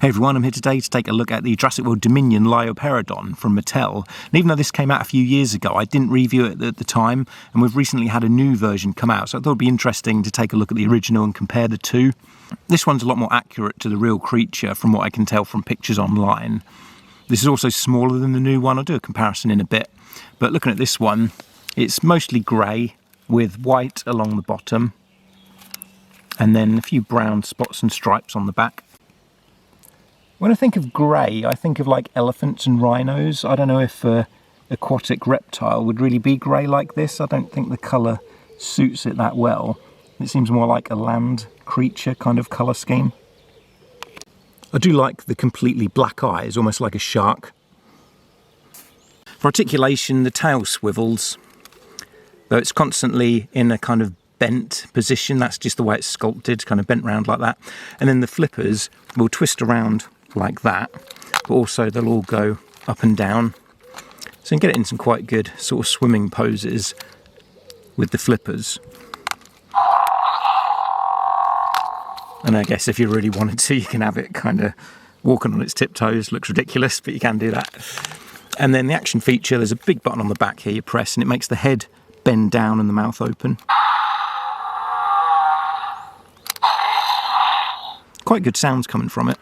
Hey everyone, I'm here today to take a look at the Jurassic World Dominion Lioperidon from Mattel. And even though this came out a few years ago, I didn't review it at the time, and we've recently had a new version come out, so I thought it'd be interesting to take a look at the original and compare the two. This one's a lot more accurate to the real creature from what I can tell from pictures online. This is also smaller than the new one. I'll do a comparison in a bit. But looking at this one, it's mostly grey with white along the bottom, and then a few brown spots and stripes on the back. When I think of grey, I think of like elephants and rhinos. I don't know if an aquatic reptile would really be grey like this. I don't think the colour suits it that well. It seems more like a land creature kind of colour scheme. I do like the completely black eyes, almost like a shark. For articulation, the tail swivels, though it's constantly in a kind of bent position. That's just the way it's sculpted, kind of bent round like that. And then the flippers will twist around like that, but also they'll all go up and down. So you can get it in some quite good sort of swimming poses with the flippers. And I guess if you really wanted to, you can have it kind of walking on its tiptoes. Looks ridiculous, but you can do that. And then the action feature, there's a big button on the back here you press, and it makes the head bend down and the mouth open. Quite good sounds coming from it.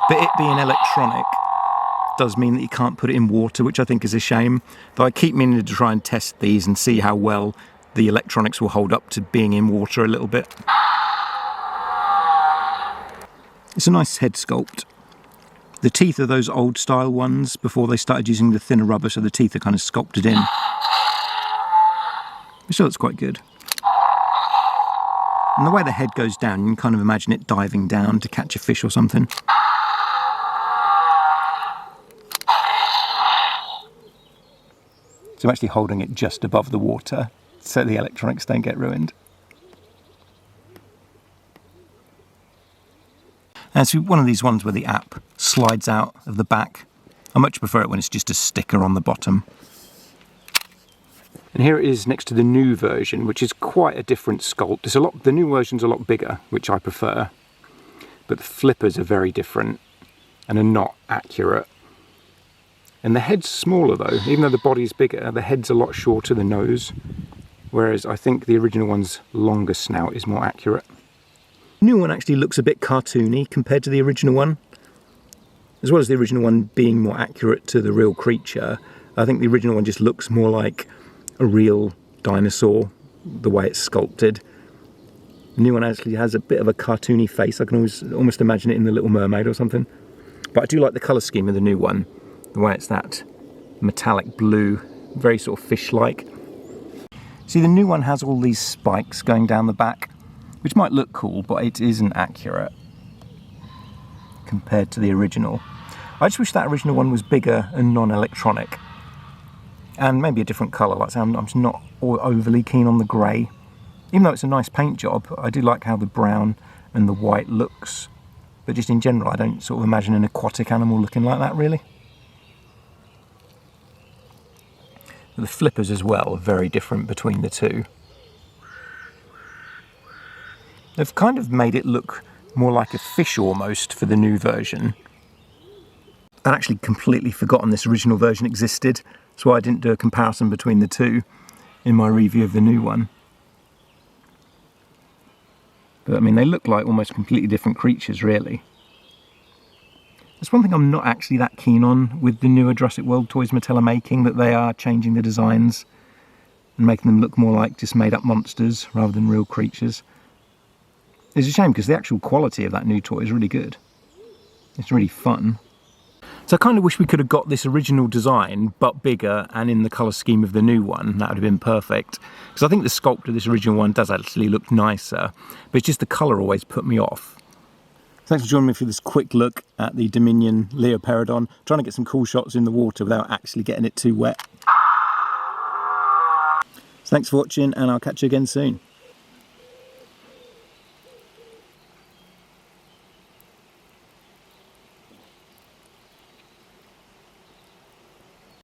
But it being electronic does mean that you can't put it in water, which I think is a shame. Though I keep meaning to try and test these and see how well the electronics will hold up to being in water a little bit. It's a nice head sculpt. The teeth are those old style ones before they started using the thinner rubber, so the teeth are kind of sculpted in. It still looks quite good. And the way the head goes down, you can kind of imagine it diving down to catch a fish or something. So I'm actually holding it just above the water so the electronics don't get ruined. And it's one of these ones where the app slides out of the back. I much prefer it when it's just a sticker on the bottom. And here it is next to the new version, which is quite a different sculpt. The new version's a lot bigger, which I prefer, but the flippers are very different and are not accurate. And the head's smaller though, even though the body's bigger, the head's a lot shorter, the nose, whereas I think the original one's longer snout is more accurate. The new one actually looks a bit cartoony compared to the original one. As well as the original one being more accurate to the real creature, I think the original one just looks more like a real dinosaur, the way it's sculpted. The new one actually has a bit of a cartoony face. I can almost imagine it in The Little Mermaid or something. But I do like the colour scheme of the new one, the way it's that metallic blue, very sort of fish-like. See, the new one has all these spikes going down the back, which might look cool, but it isn't accurate compared to the original. I just wish that original one was bigger and non-electronic. And maybe a different colour. Like I say, I'm just not overly keen on the grey. Even though it's a nice paint job, I do like how the brown and the white looks. But just in general, I don't sort of imagine an aquatic animal looking like that, really. The flippers as well are very different between the two. They've kind of made it look more like a fish almost for the new version. I'd actually completely forgotten this original version existed. That's why I didn't do a comparison between the two in my review of the new one. But I mean, they look like almost completely different creatures, really. That's one thing I'm not actually that keen on with the newer Jurassic World toys Mattel are making, that they are changing the designs and making them look more like just made up monsters rather than real creatures. It's a shame because the actual quality of that new toy is really good. It's really fun. So I kind of wish we could have got this original design, but bigger and in the colour scheme of the new one. That would have been perfect. Because I think the sculpt of this original one does actually look nicer, but it's just the colour always put me off. Thanks for joining me for this quick look at the Dominion Lioperidon. Trying to get some cool shots in the water without actually getting it too wet. So thanks for watching, and I'll catch you again soon.